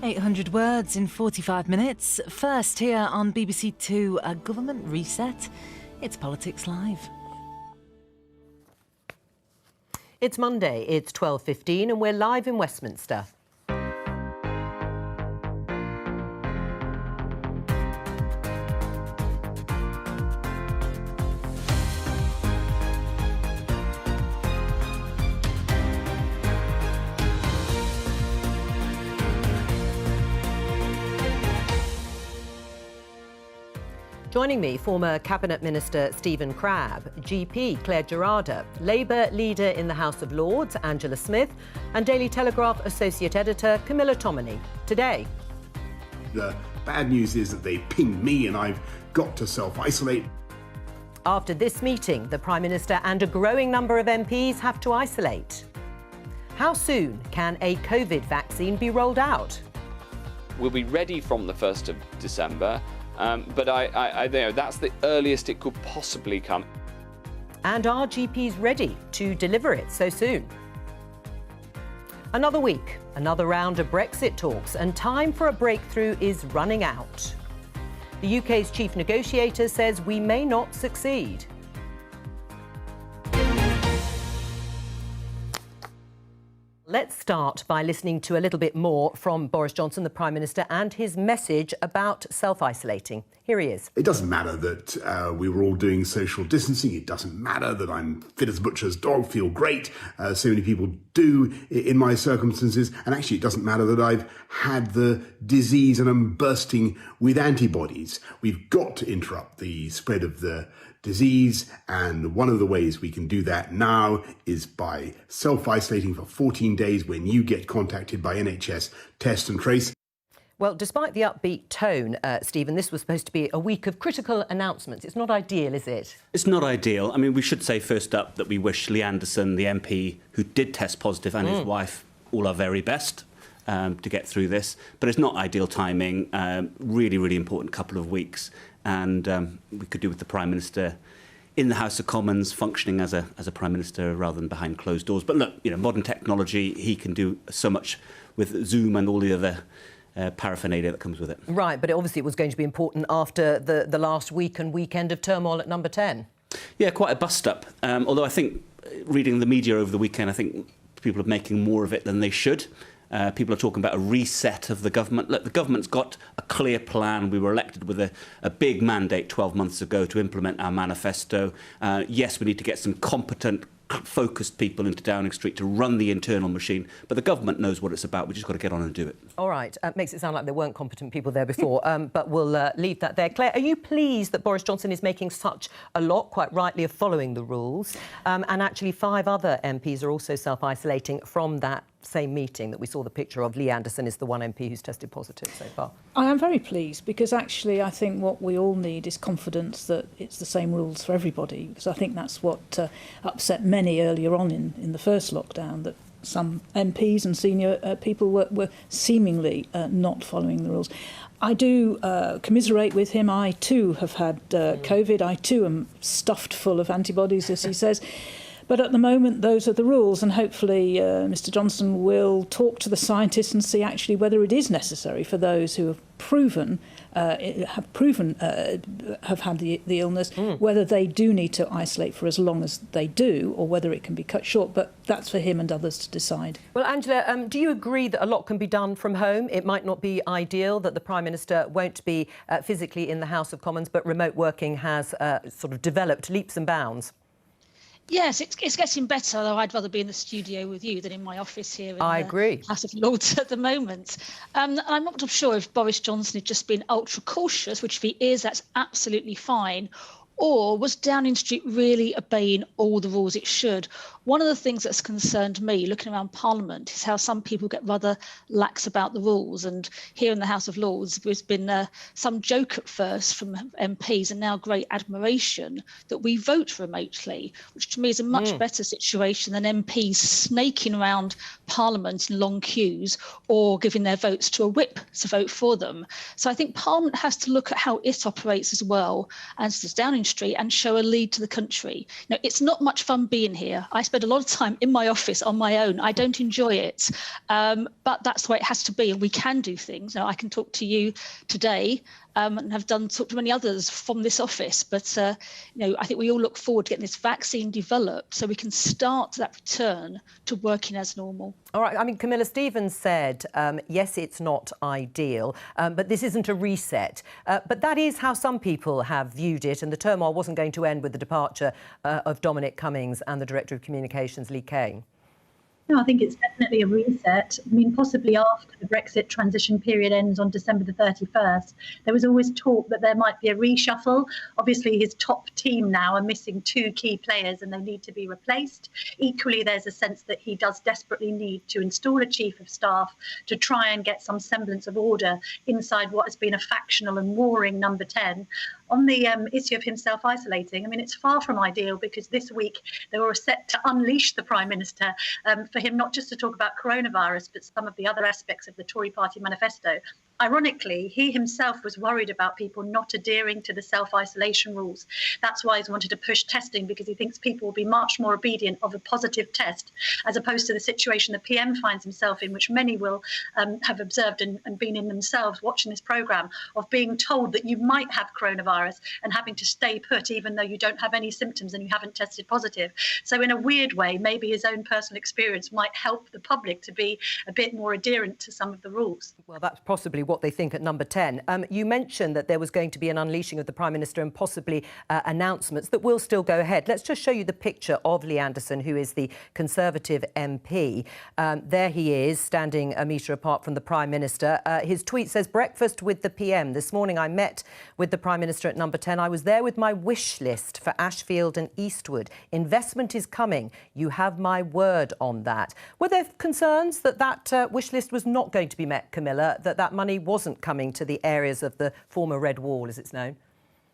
800 words in 45 minutes. First here on BBC Two, a government reset. It's Politics Live. It's Monday, it's 12:15 and we're live in Westminster. Joining me, former Cabinet Minister Stephen Crabb, GP Clare Gerada, Labour leader in the House of Lords Angela Smith, and Daily Telegraph Associate Editor Camilla Tominey. Today, the bad news is that they pinged me and I've got to self-isolate. After this meeting, the Prime Minister and a growing number of MPs have to isolate. How soon can a COVID vaccine be rolled out? We'll be ready from the 1st of December. But I know that's the earliest it could possibly come. And are GPs ready to deliver it so soon? Another week, another round of Brexit talks, and time for a breakthrough is running out. The UK's chief negotiator says we may not succeed. Let's start by listening to a little bit more from Boris Johnson, the Prime Minister, and his message about self-isolating. Here he is. It doesn't matter that we were all doing social distancing. It doesn't matter that I'm fit as a butcher's dog, feel great. So many people do in my circumstances. And actually, it doesn't matter that I've had the disease and I'm bursting with antibodies. We've got to interrupt the spread of the disease, and one of the ways we can do that now is by self-isolating for 14 days when you get contacted by NHS Test and Trace. Well, despite the upbeat tone, Stephen, this was supposed to be a week of critical announcements. It's not ideal, is it? It's not ideal. I mean, we should say first up that we wish Lee Anderson, the MP who did test positive, and his wife all our very best to get through this. But it's not ideal timing. Really, really important couple of weeks. And we could do with the Prime Minister in the House of Commons functioning as a Prime Minister rather than behind closed doors. But look, you know, modern technology, he can do so much with Zoom and all the other paraphernalia that comes with it. Right, but obviously it was going to be important after the last week and weekend of turmoil at Number 10. Yeah, quite a bust-up. Although I think, reading the media over the weekend, I think people are making more of it than they should. People are talking about a reset of the government. Look, the government's got a clear plan. We were elected with a big mandate 12 months ago to implement our manifesto. Yes, we need to get some competent, focused people into Downing Street to run the internal machine. But the government knows what it's about. We've just got to get on and do it. All right. Makes it sound like there weren't competent people there before. But we'll leave that there. Claire, are you pleased that Boris Johnson is making such a lot, quite rightly, of following the rules? And actually 5 other MPs are also self-isolating from that same meeting that we saw the picture of. Lee Anderson is the one MP who's tested positive so far. I am very pleased because actually I think what we all need is confidence that it's the same rules for everybody, because I think that's what upset many earlier on in the first lockdown, that some MPs and senior people were seemingly not following the rules. I do commiserate with him. I too have had COVID. I too am stuffed full of antibodies, as he says. But at the moment, those are the rules, and hopefully Mr Johnson will talk to the scientists and see actually whether it is necessary for those who have had the illness, whether they do need to isolate for as long as they do, or whether it can be cut short. But that's for him and others to decide. Well, Angela, do you agree that a lot can be done from home? It might not be ideal that the Prime Minister won't be physically in the House of Commons, but remote working has sort of developed leaps and bounds. Yes, it's getting better, although I'd rather be in the studio with you than in my office here in the House of Lords at the moment. I'm not sure if Boris Johnson had just been ultra cautious, which if he is, that's absolutely fine, or was Downing Street really obeying all the rules it should? One of the things that's concerned me looking around Parliament is how some people get rather lax about the rules. And here in the House of Lords, there's been some joke at first from MPs and now great admiration that we vote remotely, which to me is a much better situation than MPs snaking around Parliament in long queues or giving their votes to a whip to vote for them. So I think Parliament has to look at how it operates as well. And as Downing Street and show a lead to the country. It's not much fun being here. I spend a lot of time in my office on my own. I don't enjoy it, but that's the way it has to be, and we can do things. I can talk to you today and have talked to many others from this office, but I think we all look forward to getting this vaccine developed so we can start that return to working as normal. All right. I mean, Camilla, Stephen said, yes, it's not ideal, but this isn't a reset. But that is how some people have viewed it, and the turmoil wasn't going to end with the departure of Dominic Cummings and the Director of Communications, Lee Kane. No, I think it's definitely a reset. I mean, possibly after the Brexit transition period ends on December the 31st, there was always talk that there might be a reshuffle. Obviously, his top team now are missing 2 key players and they need to be replaced. Equally, there's a sense that he does desperately need to install a chief of staff to try and get some semblance of order inside what has been a factional and warring number 10. On the issue of him self-isolating, I mean, it's far from ideal because this week they were set to unleash the Prime Minister for him not just to talk about coronavirus, but some of the other aspects of the Tory party manifesto. Ironically, he himself was worried about people not adhering to the self-isolation rules. That's why he's wanted to push testing, because he thinks people will be much more obedient of a positive test, as opposed to the situation the PM finds himself in, which many will have observed and been in themselves watching this programme, of being told that you might have coronavirus and having to stay put even though you don't have any symptoms and you haven't tested positive. So in a weird way, maybe his own personal experience might help the public to be a bit more adherent to some of the rules. Well, that's possibly what they think at number 10. You mentioned that there was going to be an unleashing of the Prime Minister and possibly announcements that will still go ahead. Let's just show you the picture of Lee Anderson, who is the Conservative MP. There he is, standing a metre apart from the Prime Minister. His tweet says, "Breakfast with the PM. This morning I met with the Prime Minister at number 10. I was there with my wish list for Ashfield and Eastwood. Investment is coming. You have my word on that." Were there concerns that that wish list was not going to be met, Camilla, that money wasn't coming to the areas of the former Red Wall, as it's known?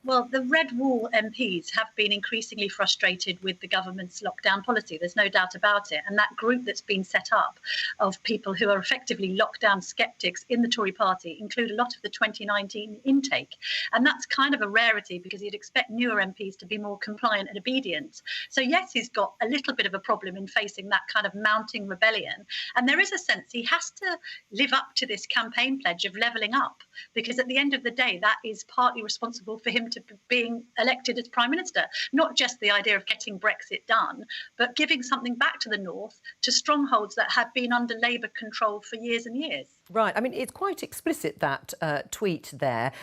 Well, the Red Wall MPs have been increasingly frustrated with the government's lockdown policy. There's no doubt about it. And that group that's been set up of people who are effectively lockdown sceptics in the Tory party include a lot of the 2019 intake. And that's kind of a rarity because you'd expect newer MPs to be more compliant and obedient. So, yes, he's got a little bit of a problem in facing that kind of mounting rebellion. And there is a sense he has to live up to this campaign pledge of levelling up, because at the end of the day, that is partly responsible for him to being elected as Prime Minister. Not just the idea of getting Brexit done, but giving something back to the North, to strongholds that have been under Labour control for years and years. Right. I mean, it's quite explicit, that tweet there.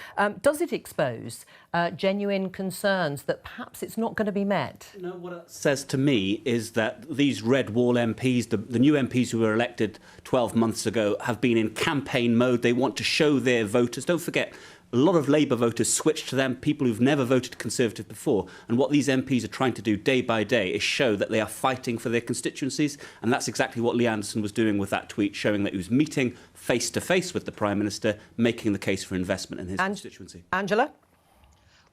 Does it expose genuine concerns that perhaps it's not going to be met? You know, what it says to me is that these Red Wall MPs, the new MPs who were elected 12 months ago, have been in campaign mode. They want to show their voters. Don't forget, a lot of Labour voters switched to them, people who've never voted Conservative before. And what these MPs are trying to do day by day is show that they are fighting for their constituencies. And that's exactly what Lee Anderson was doing with that tweet, showing that he was meeting face-to-face with the Prime Minister, making the case for investment in his constituency. Angela?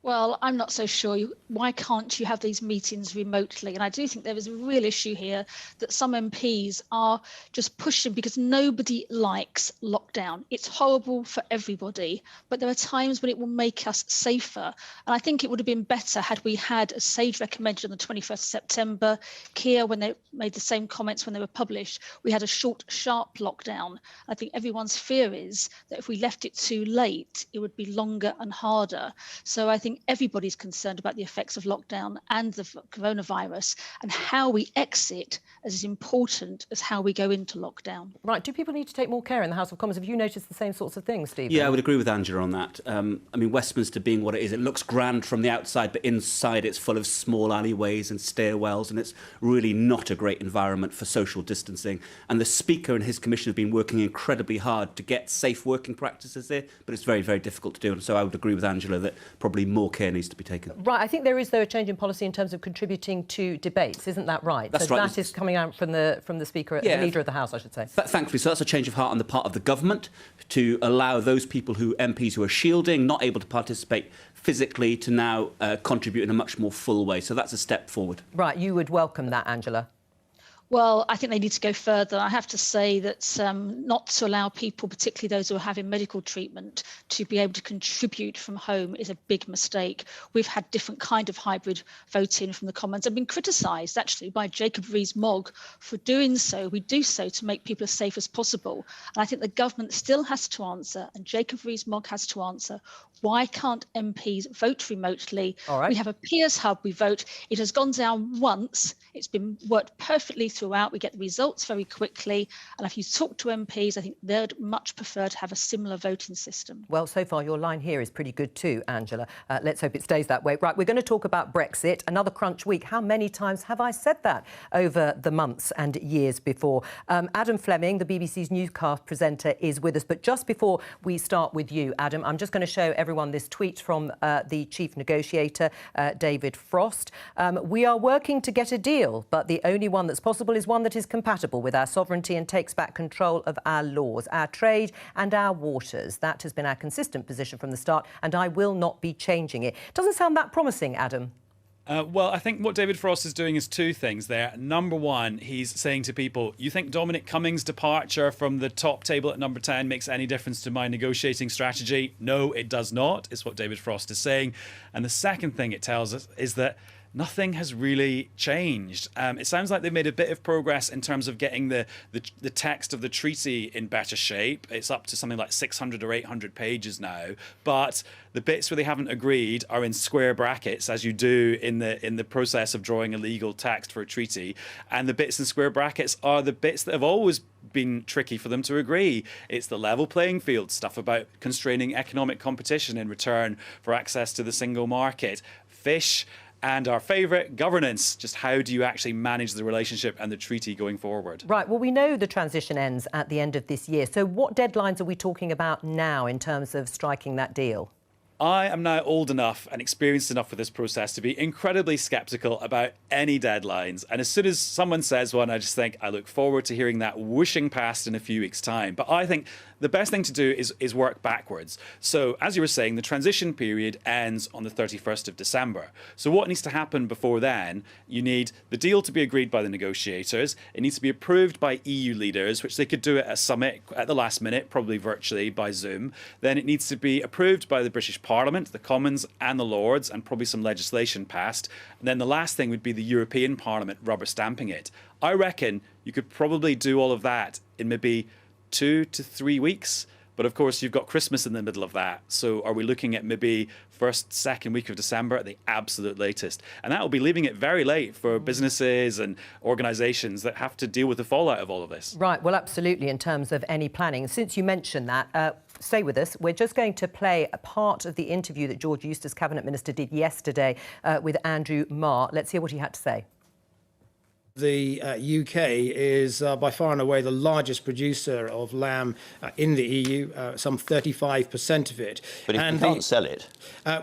Well, I'm not so sure. Why can't you have these meetings remotely? And I do think there is a real issue here that some MPs are just pushing because nobody likes lockdown. It's horrible for everybody, but there are times when it will make us safer. And I think it would have been better had we had, as Sage recommended on the 21st of September, Keir, when they made the same comments when they were published, we had a short, sharp lockdown. I think everyone's fear is that if we left it too late, it would be longer and harder. So I think everybody's concerned about the effects of lockdown and the coronavirus, and how we exit as important as how we go into lockdown. Right. Do people need to take more care in the House of Commons? Have you noticed the same sorts of things, Stephen? Yeah, I would agree with Angela on that. I mean, Westminster being what it is, it looks grand from the outside, but inside it's full of small alleyways and stairwells, and it's really not a great environment for social distancing. And the Speaker and his commission have been working incredibly hard to get safe working practices there, but it's very, very difficult to do. And so I would agree with Angela that probably more care needs to be taken. Right. I think there is, though, a change in policy in terms of contributing to debates. Isn't that right? That's so right. That is coming out from the Speaker, the Leader of the House, I should say. Thankfully, so that's a change of heart on the part of the government to allow those people MPs who are shielding, not able to participate physically, to now contribute in a much more full way. So that's a step forward. Right. You would welcome that, Angela? Well, I think they need to go further. I have to say that not to allow people, particularly those who are having medical treatment, to be able to contribute from home is a big mistake. We've had different kind of hybrid voting from the Commons and been criticised actually by Jacob Rees-Mogg for doing so. We do so to make people as safe as possible. And I think the government still has to answer, and Jacob Rees-Mogg has to answer, why can't MPs vote remotely? All right. We have a peers hub, we vote. It has gone down once. It's been worked perfectly throughout. We get the results very quickly. And if you talk to MPs, I think they'd much prefer to have a similar voting system. Well, so far your line here is pretty good too, Angela. Let's hope it stays that way. Right, we're going to talk about Brexit, another crunch week. How many times have I said that over the months and years before? Adam Fleming, the BBC's newscast presenter, is with us. But just before we start with you, Adam, I'm just going to show everyone this tweet from the chief negotiator, David Frost. We are working to get a deal, but the only one that's possible is one that is compatible with our sovereignty and takes back control of our laws, our trade and our waters. That has been our consistent position from the start, and I will not be changing it. Doesn't sound that promising, Adam. Well, I think what David Frost is doing is two things there. Number one, he's saying to people, you think Dominic Cummings' departure from the top table at number 10 makes any difference to my negotiating strategy? No, it does not, is what David Frost is saying. And the second thing it tells us is that nothing has really changed. It sounds like they've made a bit of progress in terms of getting the text of the treaty in better shape. It's up to something like 600 or 800 pages now. But the bits where they haven't agreed are in square brackets, as you do in the process of drawing a legal text for a treaty. And the bits in square brackets are the bits that have always been tricky for them to agree. It's the level playing field stuff about constraining economic competition in return for access to the single market. Fish. And our favourite, governance. Just how do you actually manage the relationship and the treaty going forward? Right, well, we know the transition ends at the end of this year. So what deadlines are we talking about now in terms of striking that deal? I am now old enough and experienced enough with this process to be incredibly sceptical about any deadlines. And as soon as someone says one, I just think I look forward to hearing that whooshing past in a few weeks' time. But I think the best thing to do is work backwards. So, as you were saying, the transition period ends on the 31st of December. So what needs to happen before then? You need the deal to be agreed by the negotiators. It needs to be approved by EU leaders, which they could do at a summit at the last minute, probably virtually by Zoom. Then it needs to be approved by the British Parliament, the Commons and the Lords, and probably some legislation passed. And then the last thing would be the European Parliament rubber stamping it. I reckon you could probably do all of that in maybe 2 to 3 weeks. But of course, you've got Christmas in the middle of that. So are we looking at maybe first, second week of December at the absolute latest? And that will be leaving it very late for businesses and organisations that have to deal with the fallout of all of this. Right, well, absolutely, in terms of any planning. Since you mentioned that, stay with us. We're just going to play a part of the interview that George Eustice, Cabinet Minister, did yesterday with Andrew Marr. Let's hear what he had to say. The UK is by far and away the largest producer of lamb in the EU, some 35% of it. But if we can't sell it?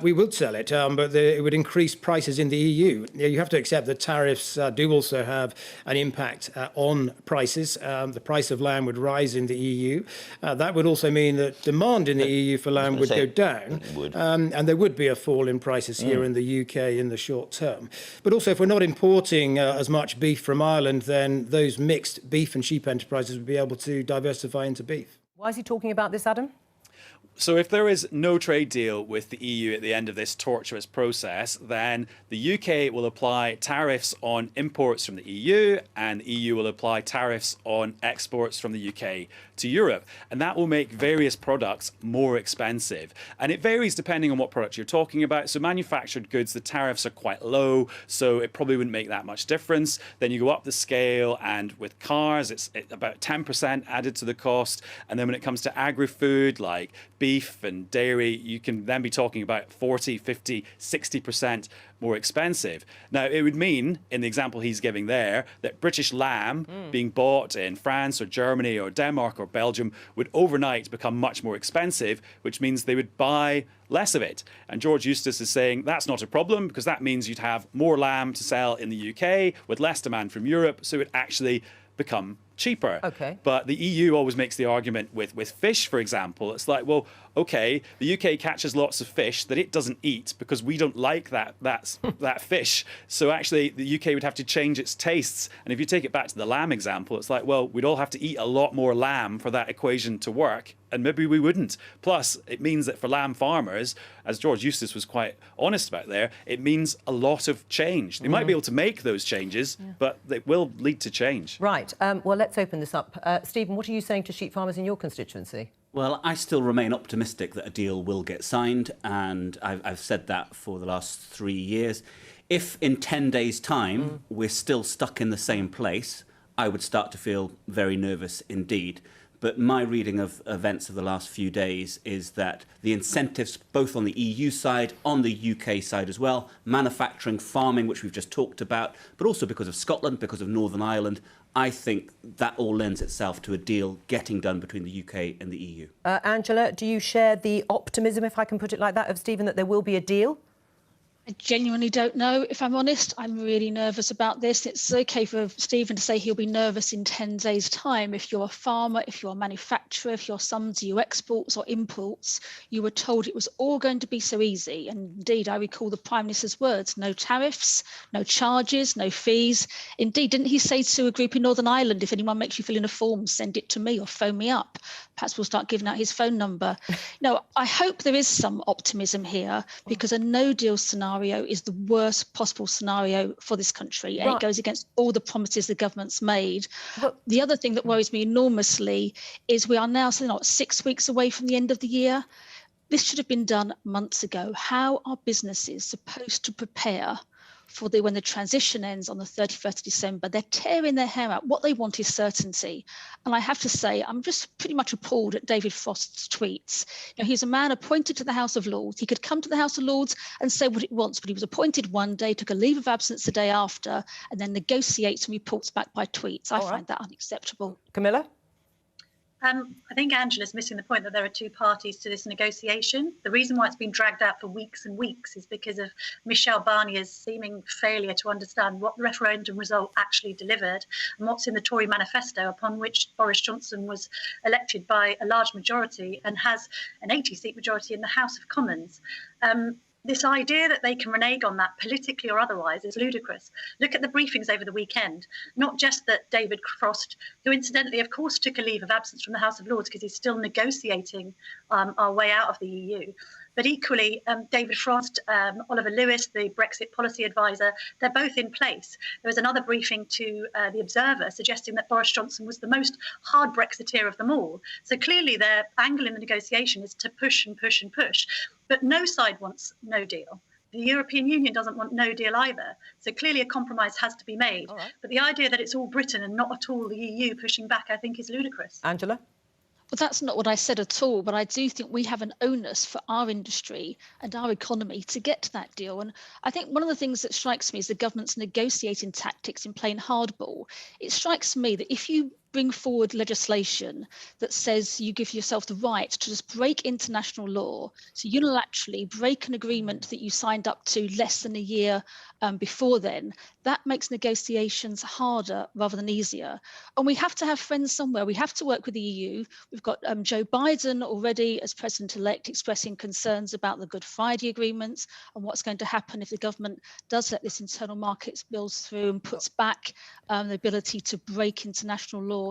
We would sell it, but it would increase prices in the EU. You have to accept that tariffs do also have an impact on prices. The price of lamb would rise in the EU. That would also mean that demand in the EU for lamb would go down. And there would be a fall in prices here in the UK in the short term. But also, if we're not importing as much beef from Ireland, then those mixed beef and sheep enterprises would be able to diversify into beef. Why is he talking about this, Adam? So if there is no trade deal with the EU at the end of this tortuous process, then the UK will apply tariffs on imports from the EU, and the EU will apply tariffs on exports from the UK to Europe. And that will make various products more expensive. And it varies depending on what product you're talking about. So manufactured goods, the tariffs are quite low, so it probably wouldn't make that much difference. Then you go up the scale, and with cars, it's about 10% added to the cost. And then when it comes to agri-food, like beef and dairy, you can then be talking about 40, 50, 60% more expensive. Now, it would mean, in the example he's giving there, that British lamb being bought in France or Germany or Denmark or Belgium would overnight become much more expensive, which means they would buy less of it. And George Eustice is saying that's not a problem, because that means you'd have more lamb to sell in the UK with less demand from Europe, so it would actually become cheaper. Okay. But the EU always makes the argument with fish, for example. It's like, well, okay, the UK catches lots of fish that it doesn't eat because we don't like that fish. So actually, the UK would have to change its tastes. And if you take it back to the lamb example, it's like, well, we'd all have to eat a lot more lamb for that equation to work. And maybe we wouldn't. Plus, it means that for lamb farmers, as George Eustace was quite honest about there, it means a lot of change. They might be able to make those changes, but they will lead to change. Right. Well, let's open this up. Stephen, what are you saying to sheep farmers in your constituency? Well, I still remain optimistic that a deal will get signed, and I've said that for the last 3 years. If in 10 days' time we're still stuck in the same place, I would start to feel very nervous indeed. But my reading of events of the last few days is that the incentives, both on the EU side, on the UK side as well, manufacturing, farming, which we've just talked about, but also because of Scotland, because of Northern Ireland, I think that all lends itself to a deal getting done between the UK and the EU. Angela, do you share the optimism, if I can put it like that, of Stephen, that there will be a deal? I genuinely don't know, if I'm honest. I'm really nervous about this. It's okay for Stephen to say he'll be nervous in 10 days' time. If you're a farmer, if you're a manufacturer, if you're someone to exports or imports, you were told it was all going to be so easy. And indeed, I recall the Prime Minister's words: no tariffs, no charges, no fees. Indeed, didn't he say to a group in Northern Ireland, if anyone makes you fill in a form, send it to me or phone me up? Perhaps we'll start giving out his phone number. No, I hope there is some optimism here, because a no-deal scenario is the worst possible scenario for this country, and it goes against all the promises the government's made. But the other thing that worries me enormously is we are now 6 weeks away from the end of the year. This should have been done months ago. How are businesses supposed to prepare for when the transition ends on the 31st of December? They're tearing their hair out. What they want is certainty. And I have to say, I'm just pretty much appalled at David Frost's tweets. He's a man appointed to the House of Lords. He could come to the House of Lords and say what it wants, but he was appointed one day, took a leave of absence the day after, and then negotiates and reports back by tweets. I find that unacceptable. Camilla? I think Angela's missing the point that there are two parties to this negotiation. The reason why it's been dragged out for weeks and weeks is because of Michel Barnier's seeming failure to understand what the referendum result actually delivered and what's in the Tory manifesto, upon which Boris Johnson was elected by a large majority and has an 80-seat majority in the House of Commons. This idea that they can renege on that politically or otherwise is ludicrous. Look at the briefings over the weekend. Not just that David Frost, who incidentally, of course, took a leave of absence from the House of Lords because he's still negotiating our way out of the EU, but equally, David Frost, Oliver Lewis, the Brexit policy advisor, they're both in place. There was another briefing to The Observer suggesting that Boris Johnson was the most hard Brexiteer of them all. So clearly their angle in the negotiation is to push and push and push. But no side wants no deal. The European Union doesn't want no deal either. So clearly a compromise has to be made. Right. But the idea that it's all Britain and not at all the EU pushing back, I think, is ludicrous. Angela? Well, that's not what I said at all, but I do think we have an onus for our industry and our economy to get to that deal. And I think one of the things that strikes me is the government's negotiating tactics in playing hardball. It strikes me that if you bring forward legislation that says you give yourself the right to just break international law, so unilaterally break an agreement that you signed up to less than a year before then, that makes negotiations harder rather than easier. And we have to have friends somewhere. We have to work with the EU. We've got Joe Biden already as president-elect expressing concerns about the Good Friday agreements and what's going to happen if the government does let this internal markets bills through and puts back the ability to break international law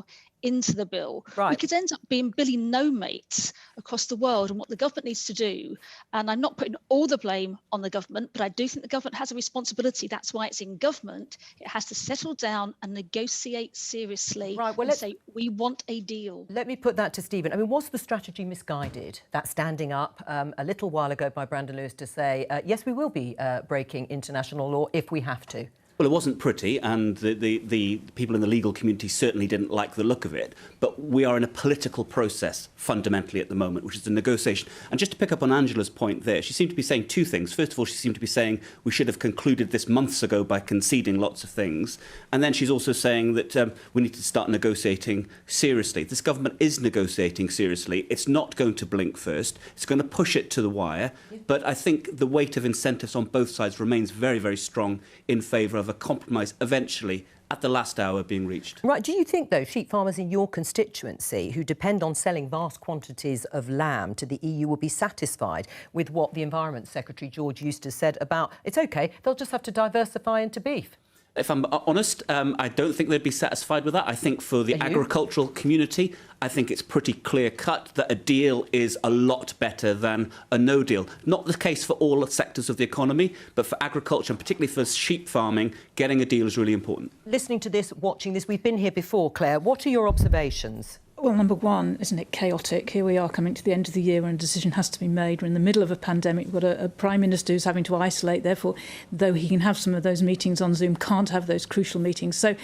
into the bill. Right. We could end up being Billy no-mates across the world, and what the government needs to do, and I'm not putting all the blame on the government, but I do think the government has a responsibility. That's why it's in government. It has to settle down and negotiate seriously, and say, we want a deal. Let me put that to Stephen. I mean, was the strategy misguided, that standing up a little while ago by Brandon Lewis to say, yes, we will be breaking international law if we have to? Well, it wasn't pretty, and the people in the legal community certainly didn't like the look of it. But we are in a political process, fundamentally, at the moment, which is a negotiation. And just to pick up on Angela's point there, she seemed to be saying two things. First of all, she seemed to be saying we should have concluded this months ago by conceding lots of things. And then she's also saying that we need to start negotiating seriously. This government is negotiating seriously. It's not going to blink first. It's going to push it to the wire. Yeah. But I think the weight of incentives on both sides remains very, very strong in favour of a compromise eventually at the last hour being reached. Right. Do you think, though, sheep farmers in your constituency who depend on selling vast quantities of lamb to the EU will be satisfied with what the Environment Secretary George Eustice said about it's OK, they'll just have to diversify into beef? If I'm honest, I don't think they'd be satisfied with that. I think for the agricultural community, I think it's pretty clear-cut that a deal is a lot better than a no deal. Not the case for all sectors of the economy, but for agriculture, and particularly for sheep farming, getting a deal is really important. Listening to this, watching this, we've been here before, Claire. What are your observations? Well, number one, isn't it chaotic? Here we are coming to the end of the year when a decision has to be made. We're in the middle of a pandemic. We've got a Prime Minister who's having to isolate. Therefore, though he can have some of those meetings on Zoom, can't have those crucial meetings. So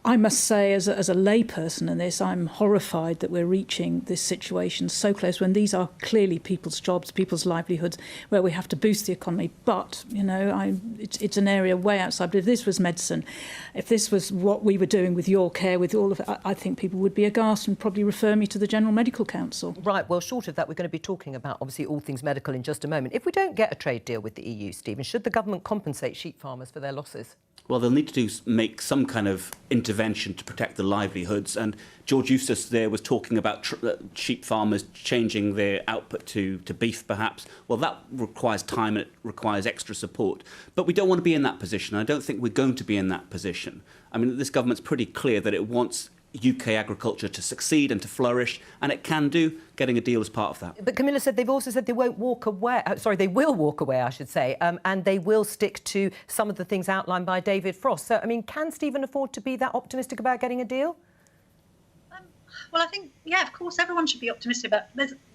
I must say, as a layperson in this, I'm horrified that we're reaching this situation so close when these are clearly people's jobs, people's livelihoods, where we have to boost the economy. But, you know, it's an area way outside. But if this was medicine, if this was what we were doing with your care, with all of it, I think people would be aghast and probably refer me to the General Medical Council. Right, well, short of that, we're going to be talking about, obviously, all things medical in just a moment. If we don't get a trade deal with the EU, Stephen, should the government compensate sheep farmers for their losses? Well, they'll need to make some kind of intervention to protect the livelihoods. And George Eustice there was talking about sheep farmers changing their output to beef, perhaps. Well, that requires time and it requires extra support. But we don't want to be in that position. I don't think we're going to be in that position. I mean, this government's pretty clear that it wants UK agriculture to succeed and to flourish, and it can do. Getting a deal as part of that. But Camilla said they've also said they won't walk away. They will walk away, I should say, and they will stick to some of the things outlined by David Frost. So, I mean, can Stephen afford to be that optimistic about getting a deal? Well, I think, yeah, of course, everyone should be optimistic about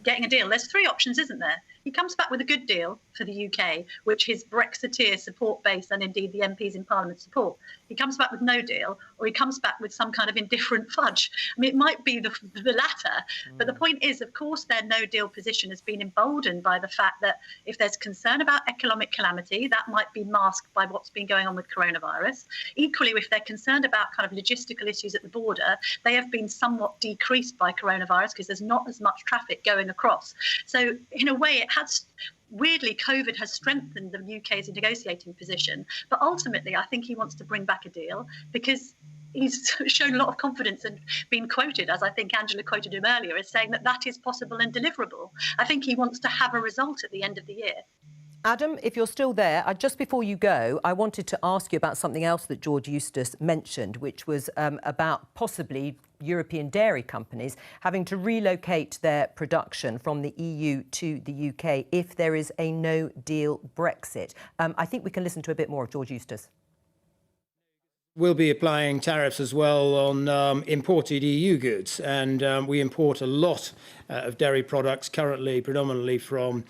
getting a deal. There's three options, isn't there? He comes back with a good deal for the UK, which his Brexiteer support base and indeed the MPs in Parliament support. He comes back with no deal, or he comes back with some kind of indifferent fudge. I mean, it might be the latter, but the point is, of course, their no deal position has been emboldened by the fact that if there's concern about economic calamity, that might be masked by what's been going on with coronavirus. Equally, if they're concerned about kind of logistical issues at the border, they have been somewhat decreased by coronavirus because there's not as much traffic going across. So in a way, weirdly, COVID has strengthened the UK's negotiating position. But ultimately, I think he wants to bring back a deal because he's shown a lot of confidence and been quoted, as I think Angela quoted him earlier, as saying that that is possible and deliverable. I think he wants to have a result at the end of the year. Adam, if you're still there, just before you go, I wanted to ask you about something else that George Eustice mentioned, which was about possibly European dairy companies having to relocate their production from the EU to the UK if there is a no-deal Brexit. I think we can listen to a bit more of George Eustice. We'll be applying tariffs as well on imported EU goods, and we import a lot of dairy products currently predominantly from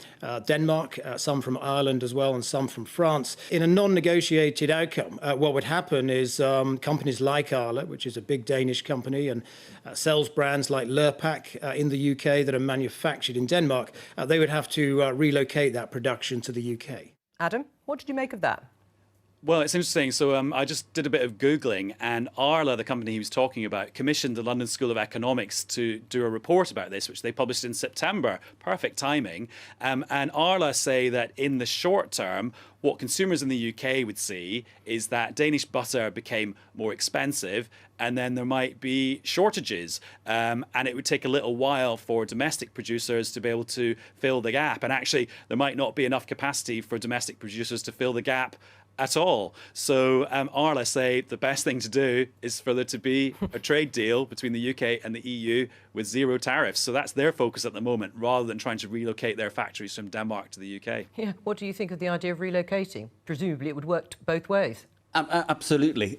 Denmark, some from Ireland as well, and some from France. In a non-negotiated outcome, what would happen is companies like Arla, which is a big Danish company and sells brands like Lurpak in the UK that are manufactured in Denmark, they would have to relocate that production to the UK. Adam, what did you make of that? Well, it's interesting. So I just did a bit of Googling, and Arla, the company he was talking about, commissioned the London School of Economics to do a report about this, which they published in September. Perfect timing. And Arla say that in the short term, what consumers in the UK would see is that Danish butter became more expensive, and then there might be shortages. And it would take a little while for domestic producers to be able to fill the gap. And actually, there might not be enough capacity for domestic producers to fill the gap at all. So Arla say the best thing to do is for there to be a trade deal between the UK and the EU with zero tariffs. So that's their focus at the moment, rather than trying to relocate their factories from Denmark to the UK. Yeah. What do you think of the idea of relocating? Presumably it would work both ways. Absolutely.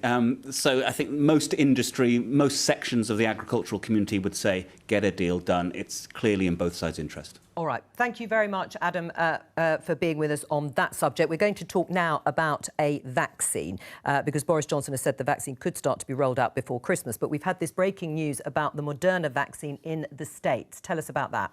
So I think most industry, most sections of the agricultural community would say, get a deal done. It's clearly in both sides' interest. All right. Thank you very much, Adam, for being with us on that subject. We're going to talk now about a vaccine, because Boris Johnson has said the vaccine could start to be rolled out before Christmas. But we've had this breaking news about the Moderna vaccine in the States. Tell us about that.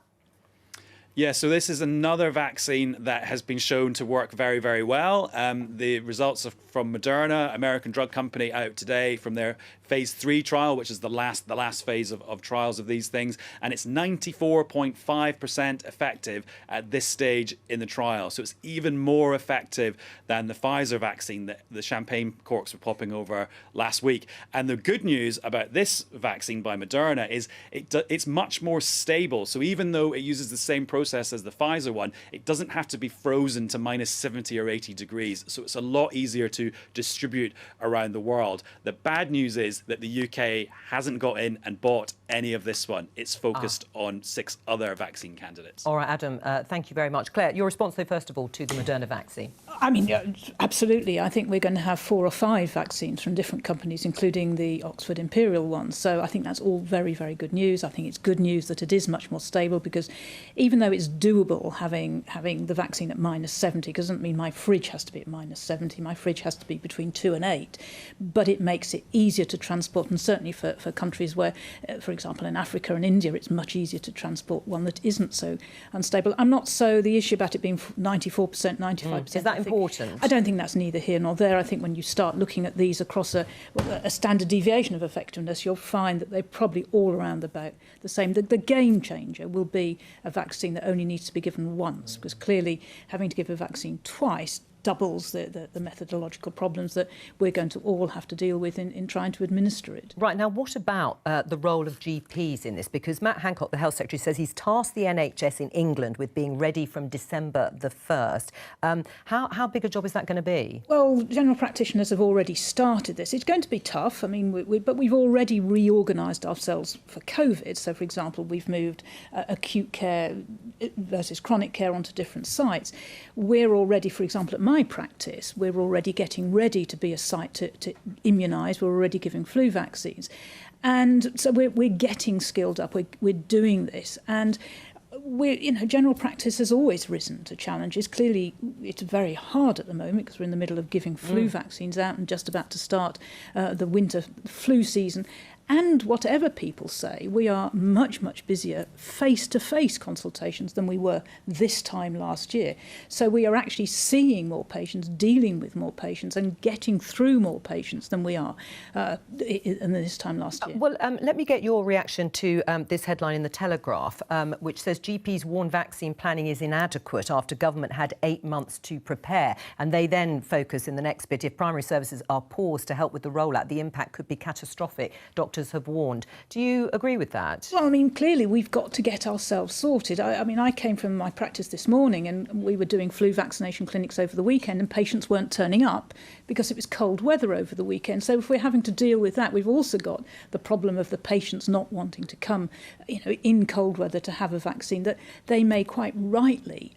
Yeah, so this is another vaccine that has been shown to work very, very well. The results from Moderna, American drug company, out today from their phase 3 trial, which is the last phase of trials of these things, and it's 94.5% effective at this stage in the trial. So it's even more effective than the Pfizer vaccine that the champagne corks were popping over last week. And the good news about this vaccine by Moderna is it's much more stable. So even though it uses the same process as the Pfizer one, it doesn't have to be frozen to minus 70 or 80 degrees. So it's a lot easier to distribute around the world. The bad news is that the UK hasn't got in and bought any of this one. It's focused on 6 other vaccine candidates. All right, Adam, thank you very much. Claire, your response, though, first of all, to the Moderna vaccine? I mean, absolutely. I think we're going to have 4 or 5 vaccines from different companies, including the Oxford Imperial one. So I think that's all very, very good news. I think it's good news that it is much more stable, because even though it's doable having the vaccine at minus 70, doesn't mean my fridge has to be at minus 70. My fridge has to be between 2 and 8. But it makes it easier to transport, and certainly for countries where, for example, in Africa and India, it's much easier to transport one that isn't so unstable. I'm not so the issue about it being 94%, 95%. Is that important? I don't think that's neither here nor there. I think when you start looking at these across a standard deviation of effectiveness, you'll find that they're probably all around about the same. The game changer will be a vaccine that only needs to be given once, because clearly having to give a vaccine twice doubles the methodological problems that we're going to all have to deal with in trying to administer it. Right, now what about the role of GPs in this? Because Matt Hancock, the Health Secretary, says he's tasked the NHS in England with being ready from December the 1st. How big a job is that going to be? Well, general practitioners have already started this. It's going to be tough, I mean, but we've already reorganised ourselves for COVID. So, for example, we've moved acute care versus chronic care onto different sites. We're already, for example, at my practice, we're already getting ready to be a site to immunise. We're already giving flu vaccines. And so we're getting skilled up. We're doing this. And general practice has always risen to challenges. Clearly, it's very hard at the moment because we're in the middle of giving flu vaccines out and just about to start the winter flu season. And whatever people say, we are much, much busier face-to-face consultations than we were this time last year. So we are actually seeing more patients, dealing with more patients and getting through more patients than we are in this time last year. Well, let me get your reaction to this headline in the Telegraph, which says GPs warn vaccine planning is inadequate after government had 8 months to prepare. And they then focus in the next bit, if primary services are paused to help with the rollout, the impact could be catastrophic. Doctors have warned. Do you agree with that? Well, I mean, clearly we've got to get ourselves sorted. I mean, I came from my practice this morning and we were doing flu vaccination clinics over the weekend and patients weren't turning up because it was cold weather over the weekend. So if we're having to deal with that, we've also got the problem of the patients not wanting to come, in cold weather to have a vaccine that they may quite rightly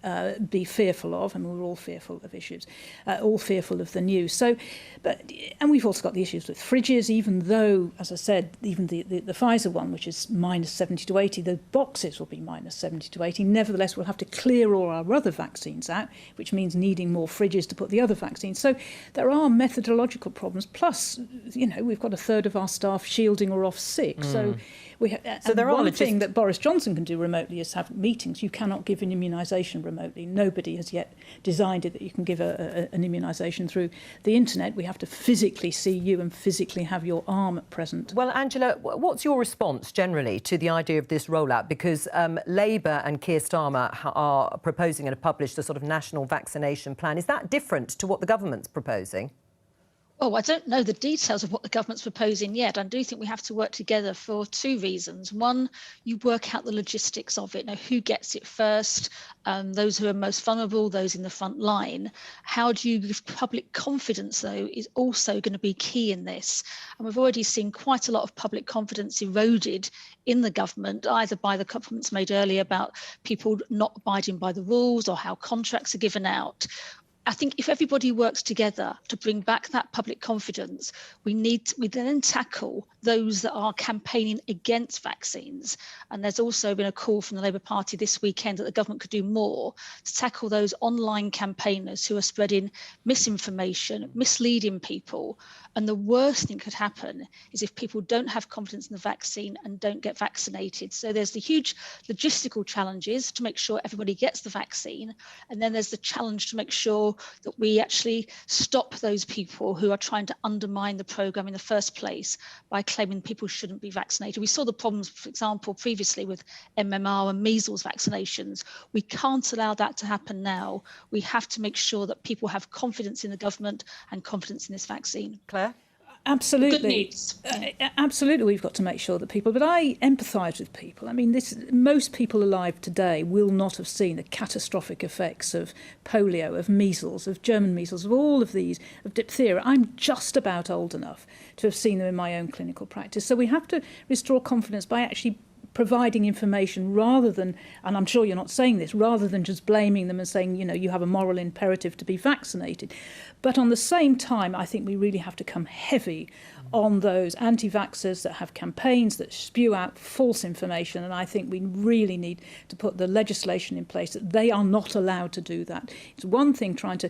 be fearful of, and we're all fearful of issues, all fearful of the news. And we've also got the issues with fridges, even though, as I said, even the Pfizer one, which is minus 70 to 80, the boxes will be minus 70 to 80. Nevertheless, we'll have to clear all our other vaccines out, which means needing more fridges to put the other vaccines. So there are methodological problems. Plus, we've got a third of our staff shielding or off sick. So there are one thing that Boris Johnson can do remotely is have meetings. You cannot give an immunisation remotely. Nobody has yet designed it that you can give an immunisation through the internet. We have to physically see you and physically have your arm present. Well, Angela, what's your response generally to the idea of this rollout? Because Labour and Keir Starmer are proposing and have published a sort of national vaccination plan. Is that different to what the government's proposing? Oh, I don't know the details of what the government's proposing yet. I do think we have to work together for 2 reasons. One, you work out the logistics of it. Now, who gets it first? Those who are most vulnerable, those in the front line. How do you give public confidence, though, is also going to be key in this. And we've already seen quite a lot of public confidence eroded in the government, either by the comments made earlier about people not abiding by the rules or how contracts are given out. I think if everybody works together to bring back that public confidence, we then tackle those that are campaigning against vaccines. And there's also been a call from the Labour Party this weekend that the government could do more to tackle those online campaigners who are spreading misinformation, misleading people. And the worst thing could happen is if people don't have confidence in the vaccine and don't get vaccinated. So there's the huge logistical challenges to make sure everybody gets the vaccine. And then there's the challenge to make sure now that we actually stop those people who are trying to undermine the programme in the first place by claiming people shouldn't be vaccinated. We saw the problems, for example, previously with MMR and measles vaccinations. We can't allow that to happen now. We have to make sure that people have confidence in the government and confidence in this vaccine. Claire? Absolutely. Absolutely, we've got to make sure that people, but I empathise with people. I mean, most people alive today will not have seen the catastrophic effects of polio, of measles, of German measles, of all of these, of diphtheria. I'm just about old enough to have seen them in my own clinical practice. So we have to restore confidence by actually providing information rather than, and I'm sure you're not saying this, rather than just blaming them and saying, you know, you have a moral imperative to be vaccinated. But on the same time, I think we really have to come heavy on those anti-vaxxers that have campaigns that spew out false information. And I think we really need to put the legislation in place that they are not allowed to do that. It's one thing trying to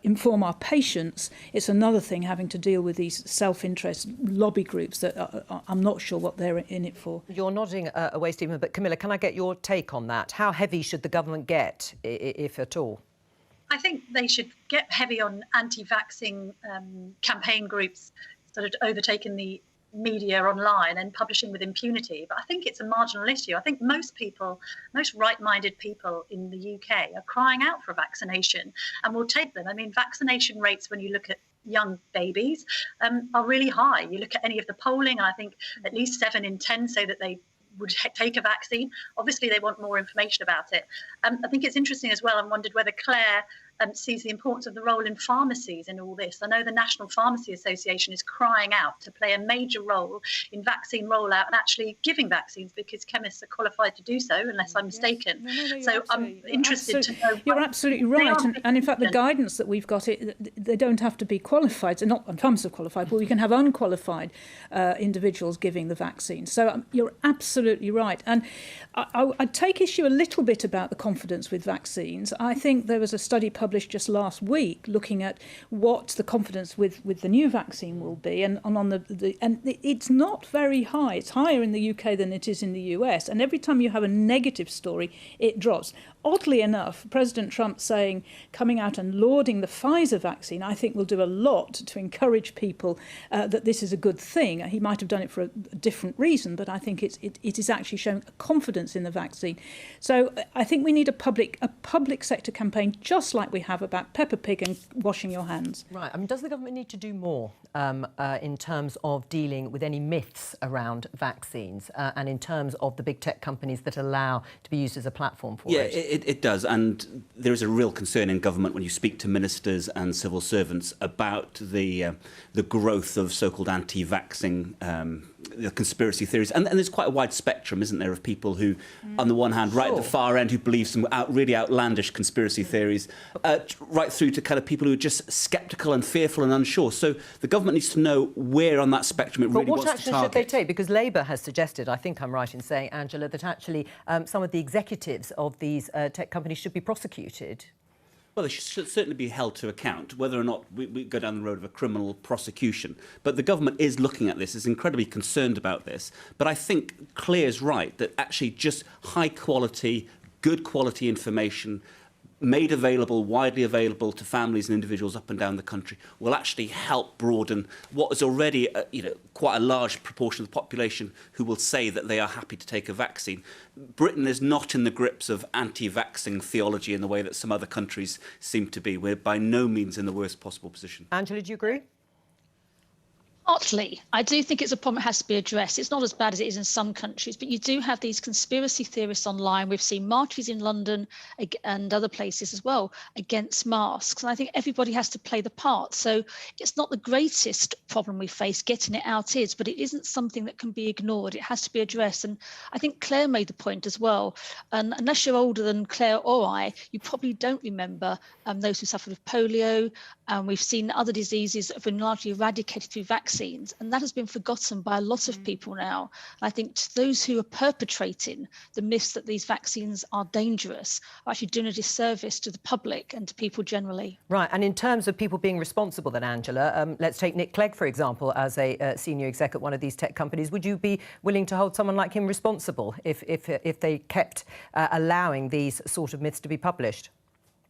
inform our patients. It's another thing having to deal with these self-interest lobby groups that I'm not sure what they're in it for. You're nodding away, Stephen, but Camilla, can I get your take on that? How heavy should the government get, if at all? I think they should get heavy on anti-vaxxing campaign groups that have overtaken the media online and publishing with impunity. But I think it's a marginal issue. I think most people, most right-minded people in the UK are crying out for a vaccination and will take them. I mean, vaccination rates, when you look at young babies, are really high. You look at any of the polling, and I think at least 7 in 10 say that they would take a vaccine. Obviously, they want more information about it. I think it's interesting as well. I wondered whether Clare sees the importance of the role in pharmacies in all this. I know the National Pharmacy Association is crying out to play a major role in vaccine rollout and actually giving vaccines, because chemists are qualified to do so, unless I'm mistaken. No, so I'm interested to know. You're absolutely right. And in fact, the guidance that we've got, they don't have to be qualified. So not pharmacists are qualified, but we can have unqualified individuals giving the vaccine. So you're absolutely right. And I'd take issue a little bit about the confidence with vaccines. I think there was a study published just last week looking at what the confidence with the new vaccine will be, and it's not very high. It's higher in the UK than it is in the US, and every time you have a negative story, it drops. Oddly enough, President Trump coming out and lauding the Pfizer vaccine, I think will do a lot to encourage people that this is a good thing. He might have done it for a different reason, but I think it is actually showing a confidence in the vaccine. So I think we need a public sector campaign, just like we have about Peppa Pig and washing your hands. Right. I mean, does the government need to do more in terms of dealing with any myths around vaccines and in terms of the big tech companies that allow to be used as a platform for it? Yeah, it does. And there is a real concern in government when you speak to ministers and civil servants about the growth of so-called anti-vaxxing the conspiracy theories. And there's quite a wide spectrum, isn't there, of people who, on the one hand, right at the far end, who believe some really outlandish conspiracy theories, right through to kind of people who are just sceptical and fearful and unsure. So the government needs to know where on that spectrum it really wants to target. But what action should they take? Because Labour has suggested, I think I'm right in saying, Angela, that actually some of the executives of these tech companies should be prosecuted. Well, they should certainly be held to account, whether or not we go down the road of a criminal prosecution. But the government is looking at this, is incredibly concerned about this. But I think Claire's right that actually just high quality, good quality information made available, widely available to families and individuals up and down the country will actually help broaden what is already quite a large proportion of the population who will say that they are happy to take a vaccine. Britain is not in the grips of anti-vaxxing theology in the way that some other countries seem to be. We're by no means in the worst possible position. Angela, do you agree? Partly. I do think it's a problem that has to be addressed. It's not as bad as it is in some countries, but you do have these conspiracy theorists online. We've seen marches in London and other places as well against masks. And I think everybody has to play the part. So it's not the greatest problem we face, getting it out is, but it isn't something that can be ignored. It has to be addressed. And I think Claire made the point as well. And unless you're older than Claire or I, you probably don't remember those who suffered with polio. We've seen other diseases that have been largely eradicated through vaccines, and that has been forgotten by a lot of people now. And I think to those who are perpetrating the myths that these vaccines are dangerous are actually doing a disservice to the public and to people generally. Right, and in terms of people being responsible then, Angela, let's take Nick Clegg, for example, as a senior exec at one of these tech companies. Would you be willing to hold someone like him responsible if they kept allowing these sort of myths to be published?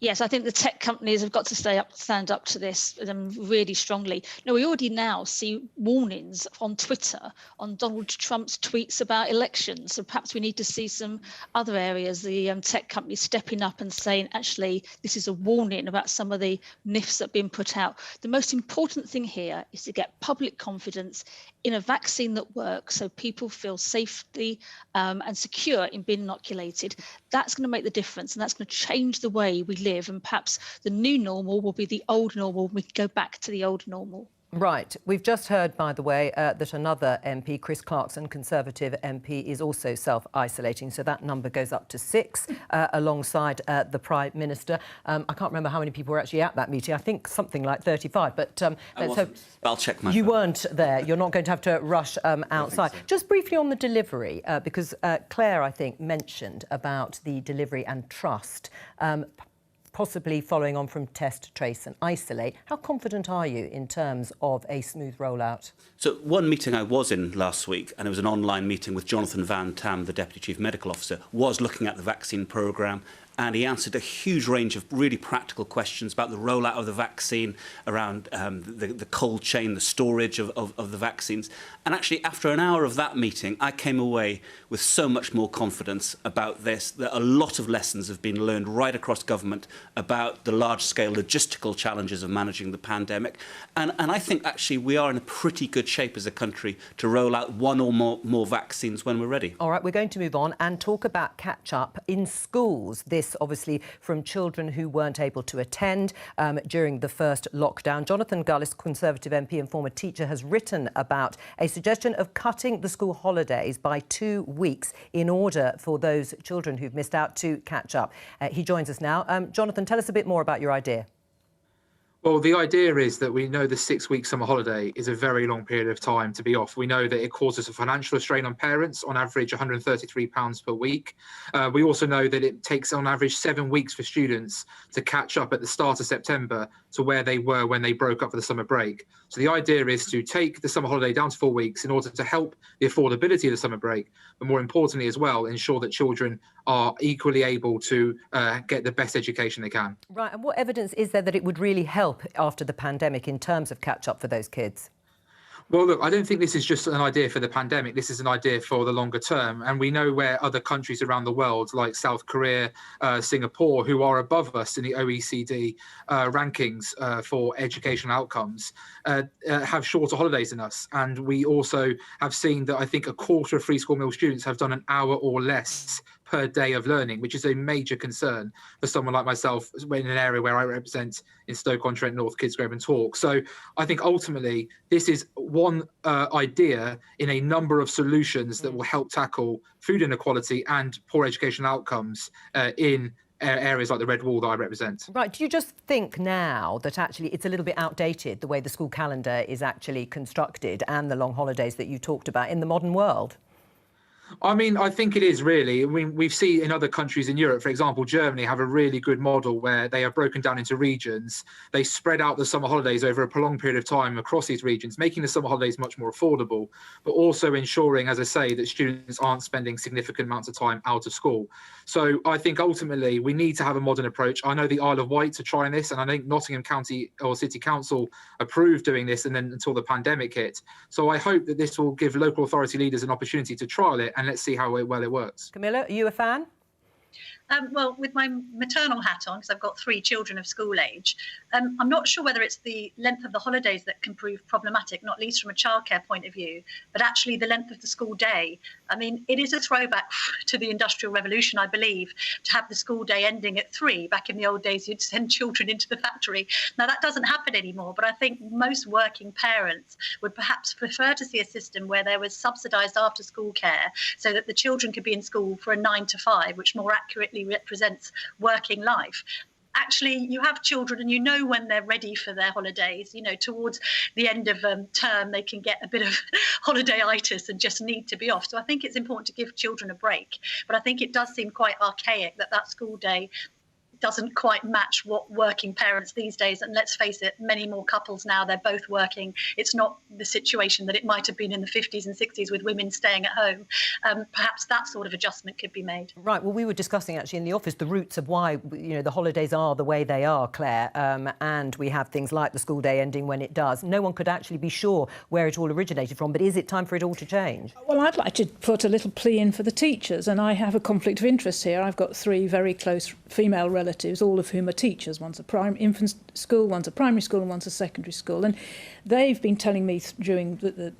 Yes, I think the tech companies have got to stand up to this really strongly. No, we already now see warnings on Twitter on Donald Trump's tweets about elections. So perhaps we need to see some other areas, the tech companies stepping up and saying, actually, this is a warning about some of the myths that have been put out. The most important thing here is to get public confidence in a vaccine that works, so people feel safely and secure in being inoculated. That's going to make the difference, and that's going to change the way we live. And perhaps the new normal will be the old normal. We can go back to the old normal. Right. We've just heard, by the way, that another MP, Chris Clarkson, Conservative MP, is also self-isolating. So that number goes up to 6 alongside the Prime Minister. I can't remember how many people were actually at that meeting. I think something like 35. But let's hope I'll check my you phone. weren't there. You're not going to have to rush outside. So. Just briefly on the delivery, because Clare, I think, mentioned about the delivery and trust. Possibly following on from test, trace and isolate. How confident are you in terms of a smooth rollout? So one meeting I was in last week, and it was an online meeting with Jonathan Van Tam, the Deputy Chief Medical Officer, was looking at the vaccine programme, and he answered a huge range of really practical questions about the rollout of the vaccine, around the cold chain, the storage of the vaccines. And actually, after an hour of that meeting, I came away with so much more confidence about this, that a lot of lessons have been learned right across government about the large-scale logistical challenges of managing the pandemic. And I think, actually, we are in a pretty good shape as a country to roll out one or more vaccines when we're ready. All right, we're going to move on and talk about catch-up in schools. This obviously from children who weren't able to attend during the first lockdown. Jonathan Gullis, Conservative MP and former teacher, has written about a suggestion of cutting the school holidays by 2 weeks in order for those children who've missed out to catch up. He joins us now. Jonathan, tell us a bit more about your idea. Well, the idea is that we know the 6-week summer holiday is a very long period of time to be off. We know that it causes a financial strain on parents, on average £133 per week. We also know that it takes on average 7 weeks for students to catch up at the start of September to where they were when they broke up for the summer break. So the idea is to take the summer holiday down to 4 weeks in order to help the affordability of the summer break, but more importantly as well, ensure that children are equally able to get the best education they can. Right, and what evidence is there that it would really help after the pandemic in terms of catch-up for those kids? Well, look, I don't think this is just an idea for the pandemic. This is an idea for the longer term. And we know where other countries around the world, like South Korea, Singapore, who are above us in the OECD rankings for educational outcomes, have shorter holidays than us. And we also have seen that I think a quarter of free school meal students have done an hour or less per day of learning, which is a major concern for someone like myself in an area where I represent in Stoke-on-Trent, North Kidsgrove and Torque. So I think ultimately this is one idea in a number of solutions that will help tackle food inequality and poor educational outcomes in areas like the Red Wall that I represent. Right, do you just think now that actually it's a little bit outdated, the way the school calendar is actually constructed and the long holidays that you talked about in the modern world? I mean, I think it is really. I mean, we've seen in other countries in Europe, for example, Germany have a really good model where they are broken down into regions. They spread out the summer holidays over a prolonged period of time across these regions, making the summer holidays much more affordable, but also ensuring, as I say, that students aren't spending significant amounts of time out of school. So I think ultimately we need to have a modern approach. I know the Isle of Wight are trying this, and I think Nottingham County or City Council approved doing this, and then until the pandemic hit. So I hope that this will give local authority leaders an opportunity to trial it, and let's see how well it works. Camilla, are you a fan? Well, with my maternal hat on, because I've got 3 children of school age, I'm not sure whether it's the length of the holidays that can prove problematic, not least from a childcare point of view, but actually the length of the school day. I mean, it is a throwback to the Industrial Revolution, I believe, to have the school day ending at 3. Back in the old days, you'd send children into the factory. Now, that doesn't happen anymore, but I think most working parents would perhaps prefer to see a system where there was subsidised after-school care so that the children could be in school for a 9 to 5, which more accurately represents working life. Actually, you have children and you know when they're ready for their holidays. You know, towards the end of term, they can get a bit of holiday-itis and just need to be off. So I think it's important to give children a break. But I think it does seem quite archaic that school day doesn't quite match what working parents these days. And let's face it, many more couples now, they're both working. It's not the situation that it might have been in the 50s and 60s with women staying at home. Perhaps that sort of adjustment could be made. Right. Well, we were discussing actually in the office the roots of why, the holidays are the way they are, Claire, and we have things like the school day ending when it does. No one could actually be sure where it all originated from, but is it time for it all to change? Well, I'd like to put a little plea in for the teachers, and I have a conflict of interest here. I've got 3 very close female relatives, all of whom are teachers. One's a infant school, one's a primary school, and one's a secondary school. And they've been telling me during the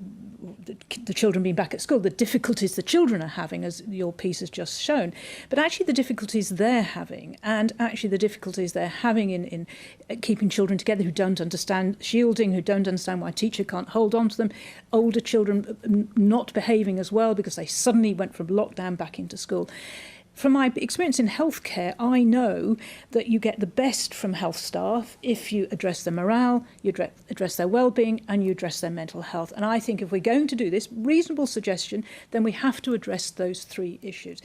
children being back at school, the difficulties the children are having, as your piece has just shown, but actually the difficulties they're having, and actually the difficulties they're having in keeping children together who don't understand shielding, who don't understand why a teacher can't hold on to them, older children not behaving as well because they suddenly went from lockdown back into school. From my experience in healthcare, I know that you get the best from health staff if you address their morale, you address their well-being, and you address their mental health. And I think if we're going to do this, reasonable suggestion, then we have to address those 3 issues.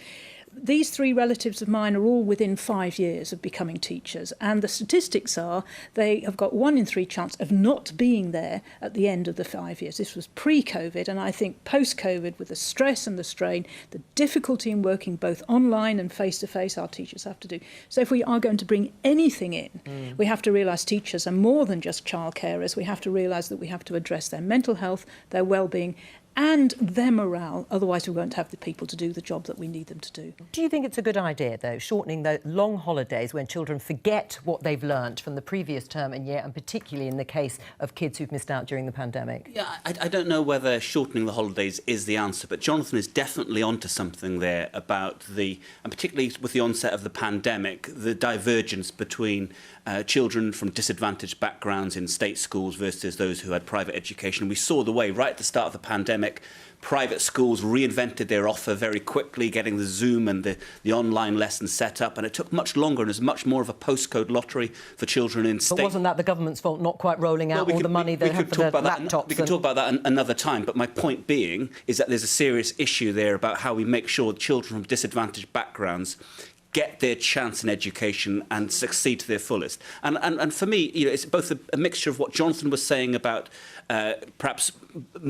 These 3 relatives of mine are all within 5 years of becoming teachers, and the statistics are they have got 1 in 3 chance of not being there at the end of the 5 years. This was pre-COVID, and I think post-COVID, with the stress and the strain, the difficulty in working both online and face-to-face, our teachers have to do. So if we are going to bring anything in, we have to realise teachers are more than just child carers. We have to realise that we have to address their mental health, their well-being, and their morale, otherwise we won't have the people to do the job that we need them to do. Do you think it's a good idea, though, shortening the long holidays when children forget what they've learnt from the previous term and year, and particularly in the case of kids who've missed out during the pandemic? Yeah, I don't know whether shortening the holidays is the answer, but Jonathan is definitely onto something there about and particularly with the onset of the pandemic, the divergence between children from disadvantaged backgrounds in state schools versus those who had private education. We saw the way right at the start of the pandemic, private schools reinvented their offer very quickly, getting the Zoom and the online lessons set up, and it took much longer and was much more of a postcode lottery for children in state. But wasn't that the government's fault, not quite rolling out all the money they have for the laptops? We can talk about that another time, but my point being is that there's a serious issue there about how we make sure children from disadvantaged backgrounds get their chance in education and succeed to their fullest. And for me, it's both a mixture of what Jonathan was saying about perhaps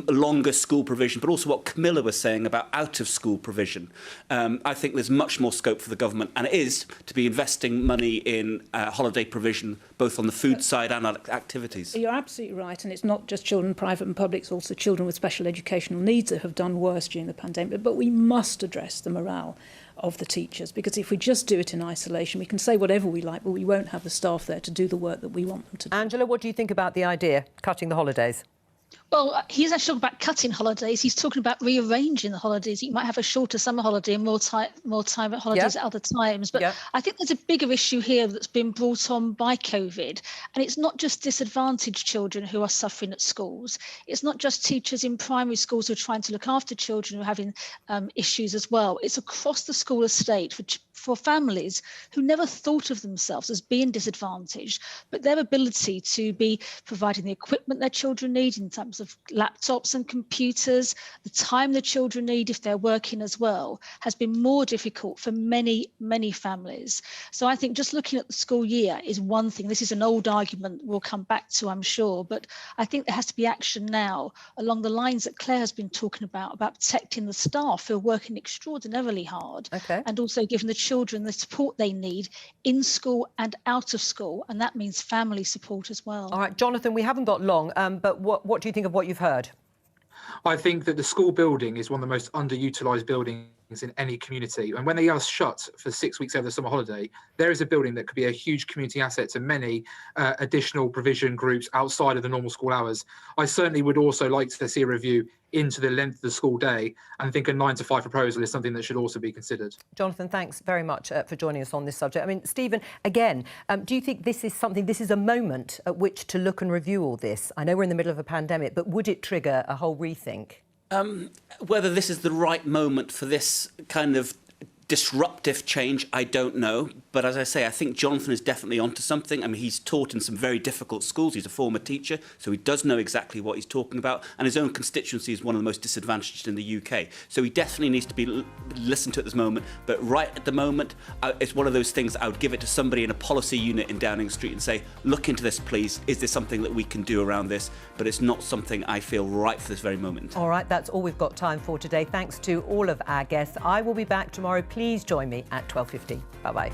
longer school provision, but also what Camilla was saying about out-of-school provision. I think there's much more scope for the government, and it is to be investing money in holiday provision, both on the food side and activities. You're absolutely right, and it's not just children, private and public, it's also children with special educational needs that have done worse during the pandemic. But we must address the morale of the teachers, because if we just do it in isolation, we can say whatever we like, but we won't have the staff there to do the work that we want them to do. Angela, what do you think about the idea, cutting the holidays? Well, he's actually talking about cutting holidays. He's talking about rearranging the holidays. You might have a shorter summer holiday and more time at holidays at other times. But I think there's a bigger issue here that's been brought on by COVID. And it's not just disadvantaged children who are suffering at schools. It's not just teachers in primary schools who are trying to look after children who are having issues as well. It's across the school estate for families who never thought of themselves as being disadvantaged, but their ability to be providing the equipment their children need in terms of laptops and computers, the time the children need if they're working as well, has been more difficult for many, many families. So I think just looking at the school year is one thing. This is an old argument we'll come back to, I'm sure, but I think there has to be action now along the lines that Claire has been talking about protecting the staff who are working extraordinarily hard, and also giving the children the support they need in school and out of school, and that means family support as well. All right, Jonathan, we haven't got long, but what do you think of what you've heard? I think that the school building is one of the most underutilised buildings in any community, and when they are shut for 6 weeks over the summer holiday, there is a building that could be a huge community asset to many additional provision groups outside of the normal school hours. I certainly would also like to see a review into the length of the school day, and think a 9 to 5 proposal is something that should also be considered. Jonathan, thanks very much for joining us on this subject. I mean, Stephen, again, do you think this is a moment at which to look and review all this? I know we're in the middle of a pandemic, but would it trigger a whole rethink? Whether this is the right moment for this kind of disruptive change, I don't know. But as I say, I think Jonathan is definitely onto something. I mean, he's taught in some very difficult schools. He's a former teacher, so he does know exactly what he's talking about. And his own constituency is one of the most disadvantaged in the UK. So he definitely needs to be listened to at this moment. But right at the moment, it's one of those things that I would give it to somebody in a policy unit in Downing Street and say, look into this, please. Is there something that we can do around this? But it's not something I feel right for this very moment. All right, that's all we've got time for today. Thanks to all of our guests. I will be back tomorrow. Please join me at 12:15. Bye-bye.